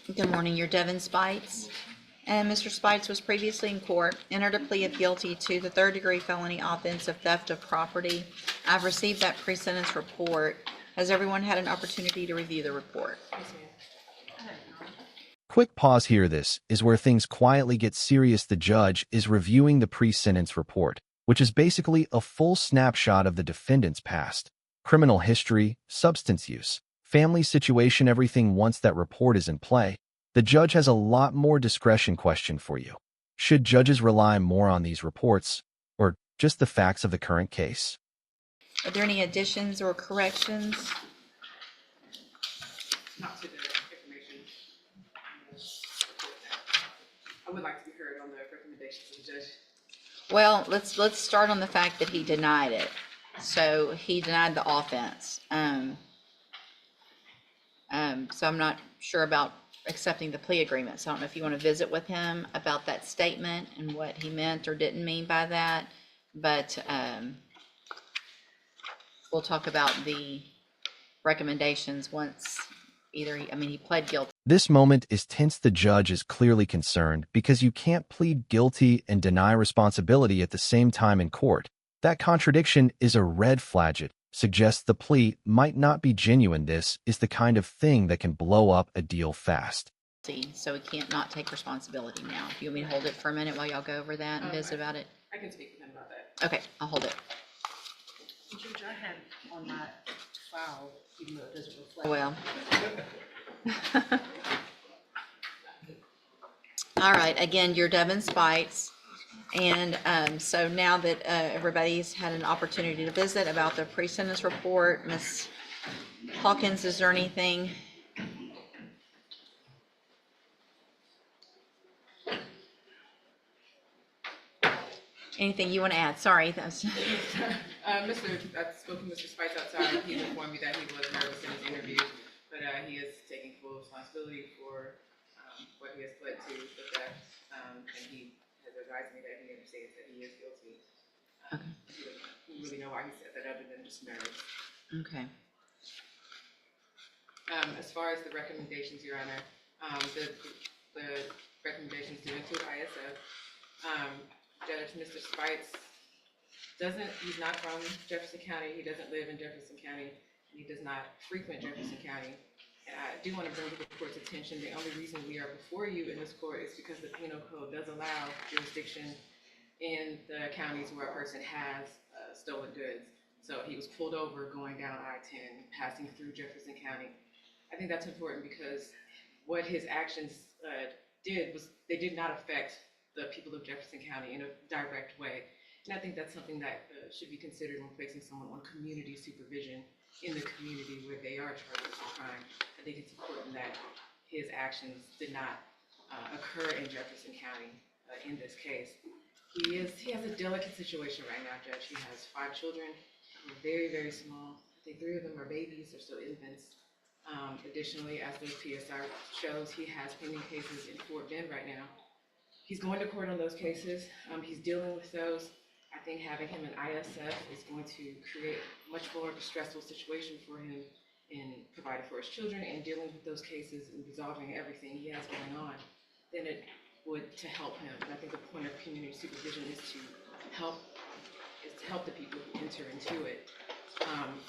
Good morning, you're Devon Spites. And Mr. Spites was previously in court, entered a plea of guilty to the third-degree felony offense of theft of property. I've received that pre-sentence report. Has everyone had an opportunity to review the report? Quick pause here. This is where things quietly get serious. The judge is reviewing the pre-sentence report, which is basically a full snapshot of the defendant's past, criminal history, substance use, family situation, everything. Once that report is in play, the judge has a lot more discretion. Question for you. Should judges rely more on these reports or just the facts of the current case? Are there any additions or corrections? Not to the information. I would like to be heard on the recommendations of the judge. Well, let's start on the fact that he denied it. So he denied the offense. So I'm not sure about accepting the plea agreement. So I don't know if you want to visit with him about that statement and what he meant or didn't mean by that. But we'll talk about the recommendations once he pled guilty. This moment is tense. The judge is clearly concerned because you can't plead guilty and deny responsibility at the same time in court. That contradiction is a red flag. It suggests the plea might not be genuine. This is the kind of thing that can blow up a deal fast. So he can't not take responsibility now. Do you want me to hold it for a minute while y'all go over that and visit about it? I can speak with him about that. Okay, I'll hold it. Judge, I had on my file, even though it doesn't reflect. Well. All right, again, you're Devon Spites. And so now that everybody's had an opportunity to visit about the pre-sentence report, Ms. Hawkins, is there anything? Anything you want to add? Sorry. I spoke to Mr. Spites outside. He informed me that he was nervous in his interview, but he is taking full responsibility for what he has pled to the theft, and he has advised me that he understands that he is guilty. Okay. He doesn't really know why he said that other than just nerves. Okay. As far as the recommendations, Your Honor, the recommendations do include ISF. Judge, Mr. Spites he's not from Jefferson County. He doesn't live in Jefferson County. He does not frequent Jefferson County. And I do want to bring to the court's attention, the only reason we are before you in this court is because the penal code does allow jurisdiction in the counties where a person has stolen goods. So he was pulled over going down I-10, passing through Jefferson County. I think that's important because what his actions did was they did not affect the people of Jefferson County in a direct way. And I think that's something that should be considered when placing someone on community supervision in the community where they are charged with a crime. I think it's important that his actions did not occur in Jefferson County in this case. He has a delicate situation right now, Judge. He has 5 children who are very, very small. I think 3 of them are babies, they're still infants. Additionally, as the PSR shows, he has pending cases in Fort Bend right now. He's going to court on those cases. He's dealing with those. I think having him in ISF is going to create much more of a stressful situation for him in providing for his children and dealing with those cases and resolving everything he has going on than it would to help him. And I think the point of community supervision is to help the people who enter into it.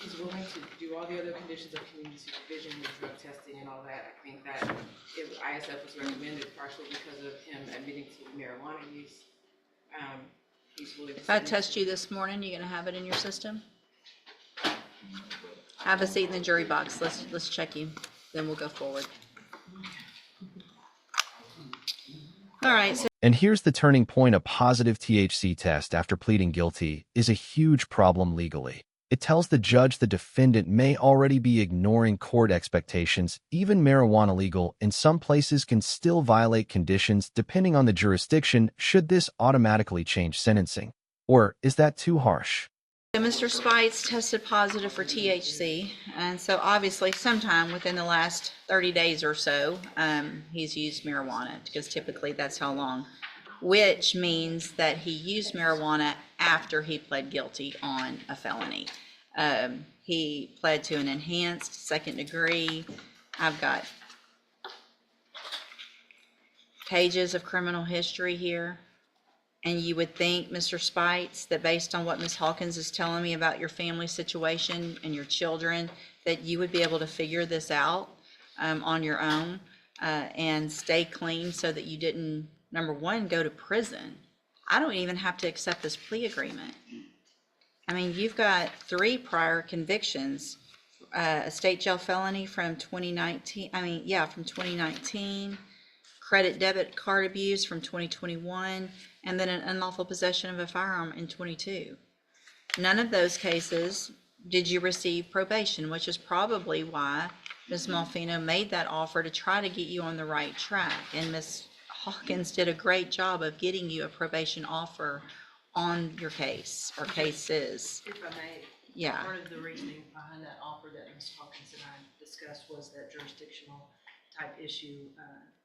He's willing to do all the other conditions of community supervision, the drug testing and all that. I think that ISF was recommended partially because of him admitting to marijuana use. He's willing to If I test you this morning, you gonna have it in your system? Have a seat in the jury box. Let's check you. Then we'll go forward. All right. So And here's the turning point. A positive THC test after pleading guilty is a huge problem legally. It tells the judge the defendant may already be ignoring court expectations. Even marijuana legal in some places can still violate conditions depending on the jurisdiction. Should this automatically change sentencing? Or is that too harsh? Mr. Spites tested positive for THC, and so obviously sometime within the last 30 days or so, he's used marijuana, because typically that's how long, which means that he used marijuana after he pled guilty on a felony. He pled to an enhanced second degree. I've got pages of criminal history here. And you would think, Mr. Spites, that based on what Ms. Hawkins is telling me about your family situation and your children, that you would be able to figure this out on your own and stay clean so that you didn't, number one, go to prison. I don't even have to accept this plea agreement. I mean, you've got 3 prior convictions, a state jail felony from 2019, from 2019, credit debit card abuse from 2021, and then an unlawful possession of a firearm in 22. None of those cases did you receive probation, which is probably why Ms. Malfino made that offer to try to get you on the right track. And Ms. Hawkins did a great job of getting you a probation offer on your case or cases. If I may. Yeah. Part of the reasoning behind that offer that Ms. Hawkins and I discussed was that jurisdictional type issue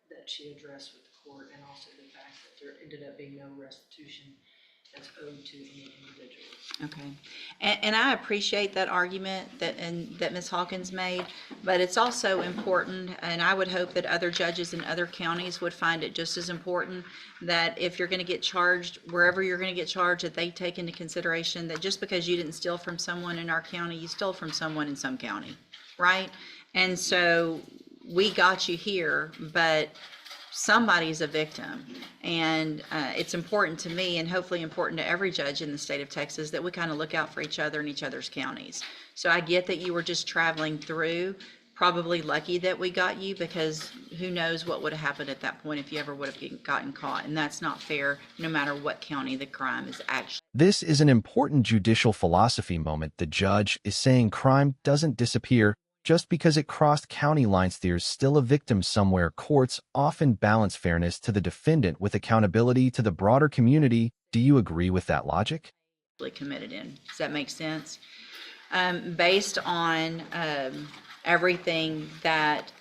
that she addressed with the court, and also the fact that there ended up being no restitution that's owed to any individual. Okay, and I appreciate that argument that Ms. Hawkins made, but it's also important, and I would hope that other judges in other counties would find it just as important, that if you're going to get charged, wherever you're going to get charged, that they take into consideration that just because you didn't steal from someone in our county, you stole from someone in some county, right? And so we got you here, but somebody's a victim, and it's important to me, and hopefully important to every judge in the state of Texas, that we kind of look out for each other in each other's counties. So I get that you were just traveling through, probably lucky that we got you, because who knows what would have happened at that point if you ever would have gotten caught, and that's not fair no matter what county the crime is actually. This is an important judicial philosophy moment. The judge is saying crime doesn't disappear just because it crossed county lines. There's still a victim somewhere. Courts often balance fairness to the defendant with accountability to the broader community. Do you agree with that logic? Committed in. Does that make sense? Based on everything that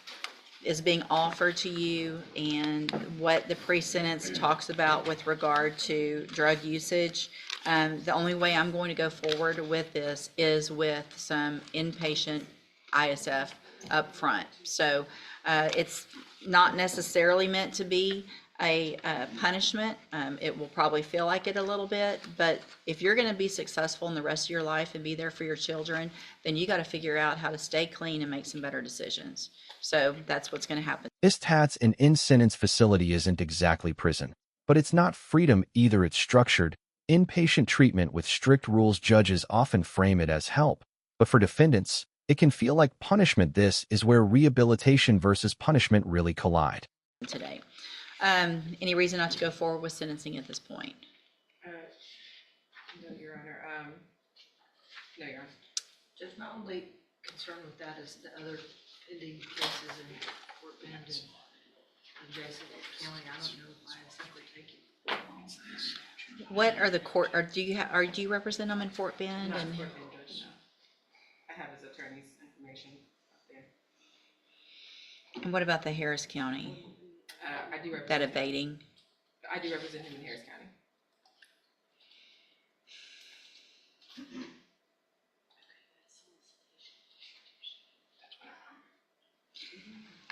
is being offered to you and what the pre-sentence talks about with regard to drug usage, the only way I'm going to go forward with this is with some inpatient ISF up front. So it's not necessarily meant to be a punishment. It will probably feel like it a little bit, but if you're going to be successful in the rest of your life and be there for your children, then you got to figure out how to stay clean and make some better decisions. So that's what's going to happen. ISTAT's an in-sentence facility isn't exactly prison, but it's not freedom either. It's structured inpatient treatment with strict rules. Judges often frame it as help, but for defendants, it can feel like punishment. This is where rehabilitation versus punishment really collide. Today, any reason not to go forward with sentencing at this point? No, Your Honor. No, Your Honor. Just my only concern with that is the other pending cases in Fort Bend and adjacent county. I don't know if I simply take it. What are the court, or do you represent them in Fort Bend? Not And Fort Bend, Judge, no. I have his attorney's information up there. what about the Harris County, I do represent that abating? I do represent him in Harris County.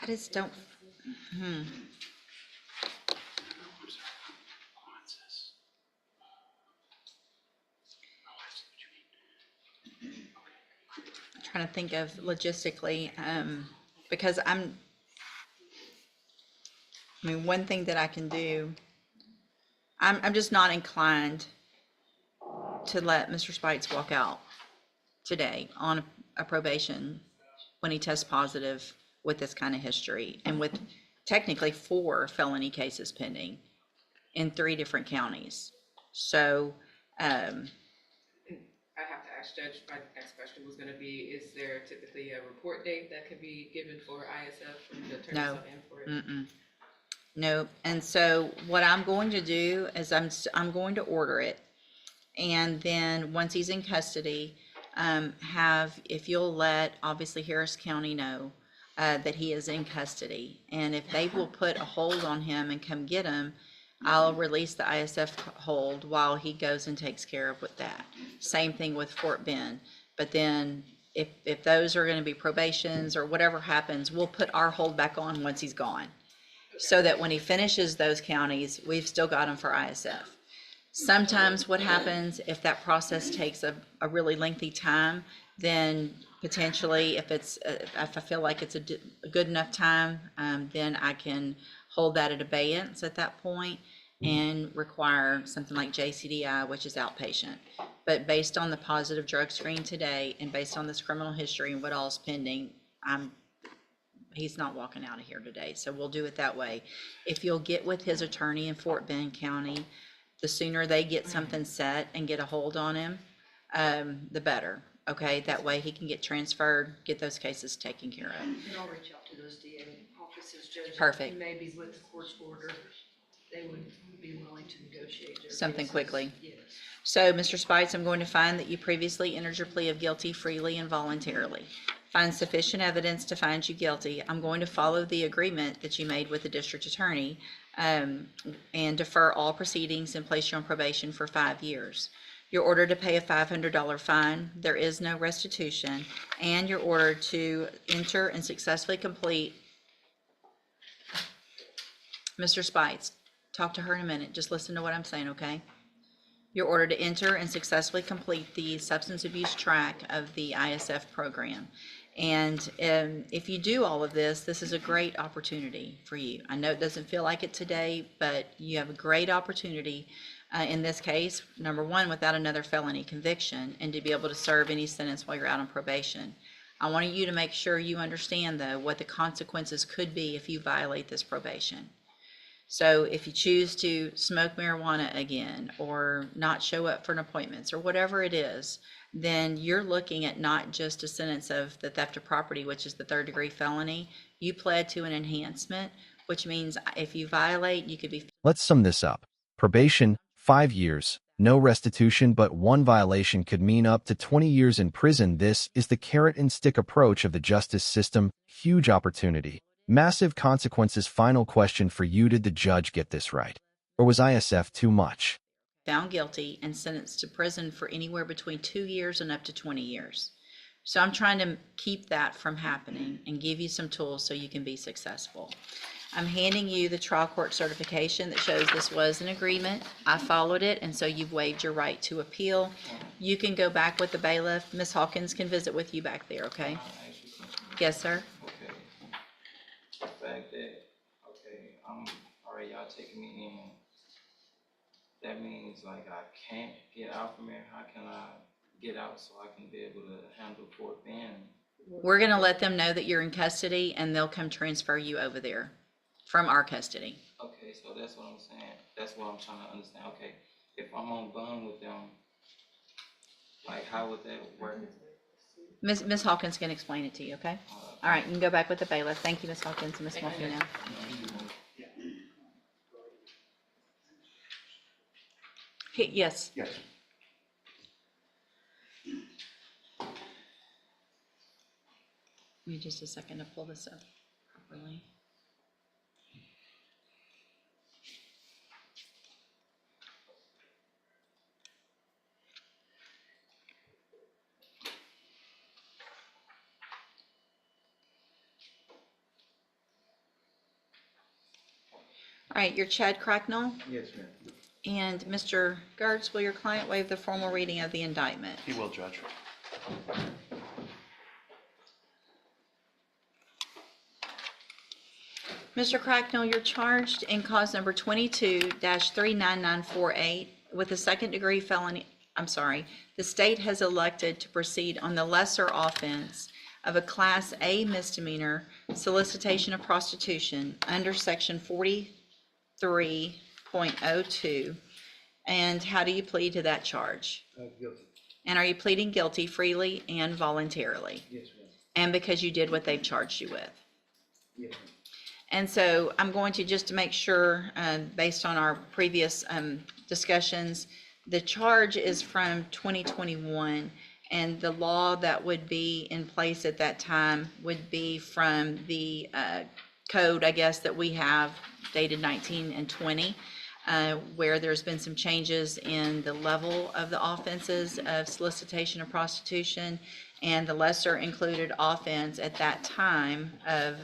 I just don't, trying to think of logistically, because one thing that I can do, I'm just not inclined to let Mr. Spites walk out today on a probation when he tests positive with this kind of history and with technically 4 felony cases pending in 3 different counties. So, I have to ask Judge, my next question was gonna be, is there typically a report date that could be given for ISF from the attorney's No. office for it? no. And so what I'm going to do is I'm going to order it. And then once he's in custody, if you'll let obviously Harris County know that he is in custody. And if they will put a hold on him and come get him, I'll release the ISF hold while he goes and takes care of with that. Same thing with Fort Bend. But then if those are going to be probations or whatever happens, we'll put our hold back on once he's gone. so that when he finishes those counties, we've still got him for ISF. Sometimes what happens if that process takes a really lengthy time, then potentially if I feel like it's a good enough time, then I can hold that at abeyance at that point and require something like JCDI, which is outpatient. But based on the positive drug screen today and based on this criminal history and what all's pending, he's not walking out of here today. So we'll do it that way. If you'll get with his attorney in Fort Bend County, the sooner they get something set and get a hold on him, the better. Okay, that way he can get transferred, get those cases taken care of. And I'll reach out to those DA offices, judges. Perfect. Maybe with the court's order, they would be willing to negotiate their Something cases. quickly. Yes. So, Mr. Spites, I'm going to find that you previously entered your plea of guilty freely and voluntarily. Find sufficient evidence to find you guilty. I'm going to follow the agreement that you made with the district attorney, and defer all proceedings and place you on probation for 5 years. You're ordered to pay a $500 fine. There is no restitution, and you're ordered to enter and successfully complete. Mr. Spites, talk to her in a minute. Just listen to what I'm saying, okay? You're ordered to enter and successfully complete the substance abuse track of the ISF program. And if you do all of this, this is a great opportunity for you. I know it doesn't feel like it today, but you have a great opportunity in this case, number one, without another felony conviction, and to be able to serve any sentence while you're out on probation. I want you to make sure you understand, though, what the consequences could be if you violate this probation. So if you choose to smoke marijuana again, or not show up for an appointments, or whatever it is, then you're looking at not just a sentence of the theft of property, which is the 3rd-degree felony. You pled to an enhancement, which means if you violate, you could be. Let's sum this up. Probation, 5 years, no restitution, but one violation could mean up to 20 years in prison. This is the carrot and stick approach of the justice system. Huge opportunity, massive consequences. Final question for you: did the judge get this right? Or was ISF too much? Found guilty and sentenced to prison for anywhere between 2 years and up to 20 years. So I'm trying to keep that from happening and give you some tools so you can be successful. I'm handing you the trial court certification that shows this was an agreement. I followed it, and so you've waived your right to appeal. You can go back with the bailiff. Ms. Hawkins can visit with you back there, okay? Yes, sir? Okay. The fact that, all right, y'all taking me in. That means like I can't get out from here. How can I get out so I can be able to handle Fort Bend? We're gonna let them know that you're in custody, and they'll come transfer you over there from our custody. Okay, so that's what I'm saying. That's what I'm trying to understand. Okay, if I'm on bond with them, like how would that work? Ms. Hawkins can explain it to you, okay? All right, you can go back with the bailiff. Thank you, Ms. Hawkins and Ms. Murphy now. Yes. Yes. Give me just a second to pull this up properly. All right, you're Chad Cracknell, Yes, ma'am. and Mr. Gertz, will your client waive the formal reading of the indictment? He will, Judge. Mr. Cracknell, you're charged in cause number 22-39948 with a 2nd-degree felony. I'm sorry, the state has elected to proceed on the lesser offense of a Class A misdemeanor, solicitation of prostitution, under Section 43.02. And how do you plead to that charge? Guilty. And are you pleading guilty freely and voluntarily? Yes, ma'am. And because you did what they've charged you with? Yes, ma'am. And so I'm going to, just to make sure, based on our previous discussions, the charge is from 2021, and the law that would be in place at that time would be from the code, I guess, that we have dated 19 and 20, where there's been some changes in the level of the offenses of solicitation of prostitution, and the lesser included offense at that time of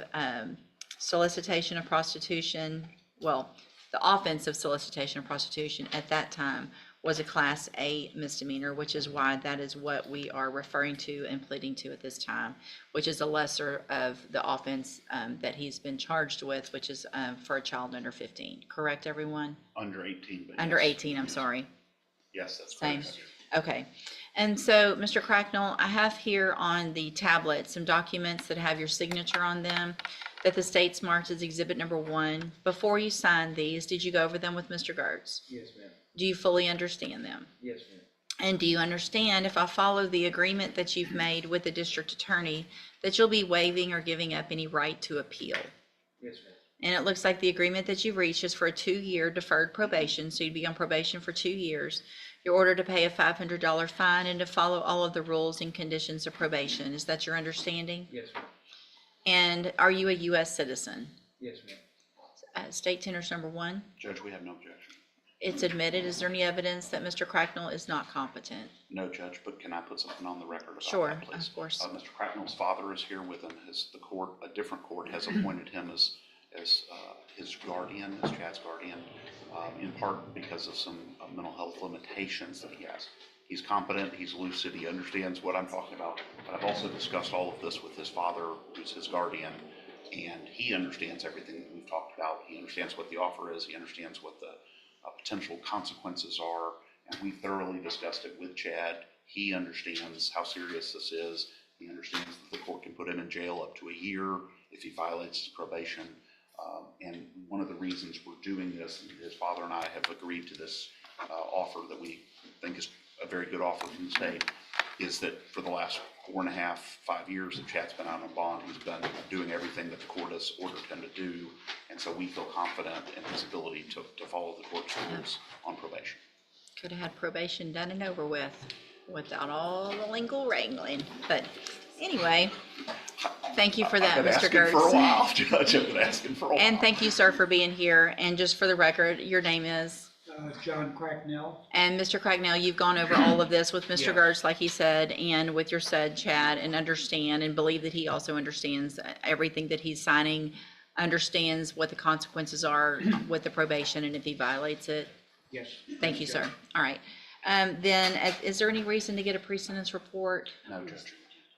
solicitation of prostitution, well, the offense of solicitation of prostitution at that time was a Class A misdemeanor, which is why that is what we are referring to and pleading to at this time, which is a lesser of the offense that he's been charged with, which is for a child under 15. Correct, everyone? Under 18, but Under yes. 18, I'm sorry. Yes, that's Same. correct. Okay. And so, Mr. Cracknell, I have here on the tablet some documents that have your signature on them that the state's marked as Exhibit Number 1. Before you signed these, did you go over them with Mr. Gertz? Yes, ma'am. Do you fully understand them? Yes, ma'am. And do you understand, if I follow the agreement that you've made with the district attorney, that you'll be waiving or giving up any right to appeal? Yes, ma'am. And it looks like the agreement that you've reached is for a 2-year deferred probation, so you'd be on probation for 2 years. You're ordered to pay a $500 fine and to follow all of the rules and conditions of probation. Is that your understanding? Yes, ma'am. And are you a U.S. citizen? Yes, ma'am. State Tenors Number 1, Judge, we have no objection. it's admitted. Is there any evidence that Mr. Cracknell is not competent? No, Judge, but can I put something on the record about Sure, that, please? of course. Mr. Cracknell's father is here with him. The court, a different court, has appointed him as his guardian, as Chad's guardian, in part because of some mental health limitations that he has. He's competent, he's lucid, he understands what I'm talking about, but I've also discussed all of this with his father, who's his guardian, and he understands everything that we've talked about. He understands what the offer is, he understands what the potential consequences are, and we thoroughly discussed it with Chad. He understands how serious this is. He understands that the court can put him in jail up to a year if he violates his probation. And one of the reasons we're doing this, and his father and I have agreed to this offer that we think is a very good offer from the state, is that for the last 4.5, 5 years that Chad's been out on bond, he's been doing everything that the court has ordered him to do. And so we feel confident in his ability to follow the court's rules on probation. Could have had probation done and over with without all the legal wrangling. But anyway, thank you for that, I've been Mr. asking for a Gertz. while, Judge. I've been asking for a while. And thank you, sir, for being here. And just for the record, your name is? John Cracknell. And Mr. Cracknell, you've gone over all of this with Mr. Yes. Gertz, like he said, and with your said Chad, and understand and believe that he also understands everything that he's signing, understands what the consequences are with the probation, and if he violates it. Yes. Thank you, sir. All right. Then, is there any reason to get a pre-sentence report? No, Judge.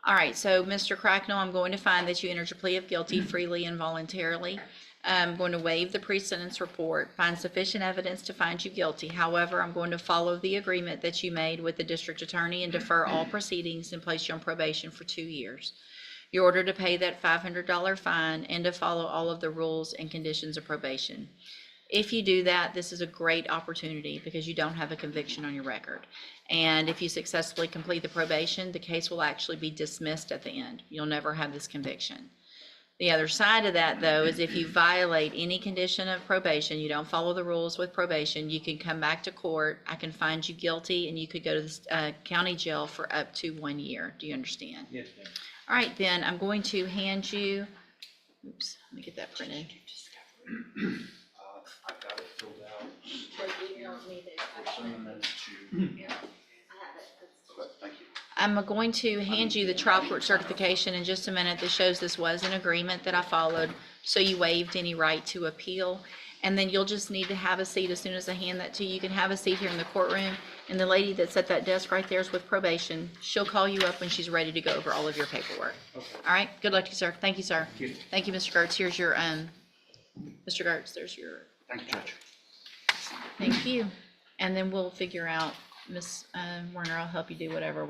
All right, so Mr. Cracknell, I'm going to find that you entered your plea of guilty freely and voluntarily. I'm going to waive the pre-sentence report, find sufficient evidence to find you guilty. However, I'm going to follow the agreement that you made with the district attorney and defer all proceedings and place you on probation for 2 years. You're ordered to pay that $500 fine and to follow all of the rules and conditions of probation. If you do that, this is a great opportunity because you don't have a conviction on your record. And if you successfully complete the probation, the case will actually be dismissed at the end. You'll never have this conviction. The other side of that, though, is if you violate any condition of probation, you don't follow the rules with probation, you can come back to court, I can find you guilty, and you could go to the county jail for up to 1 year. Do you understand? Yes, ma'am. All right, then, I'm going to hand you, oops, let me get that printed. I've got it filled out. Okay, thank you. I'm going to hand you the trial court certification in just a minute that shows this was an agreement that I followed, so you waived any right to appeal. And then you'll just need to have a seat as soon as I hand that to you. You can have a seat here in the courtroom, and the lady that's at that desk right there is with probation. She'll call you up when she's ready to go over all of your paperwork. Okay. All right, good luck to you, sir. Thank you, sir. Thank you. Thank you, Mr. Gertz. Here's your, Mr. Gertz, there's your, Thank you, Judge. thank you. And then we'll figure out, Ms. Werner, I'll help you do whatever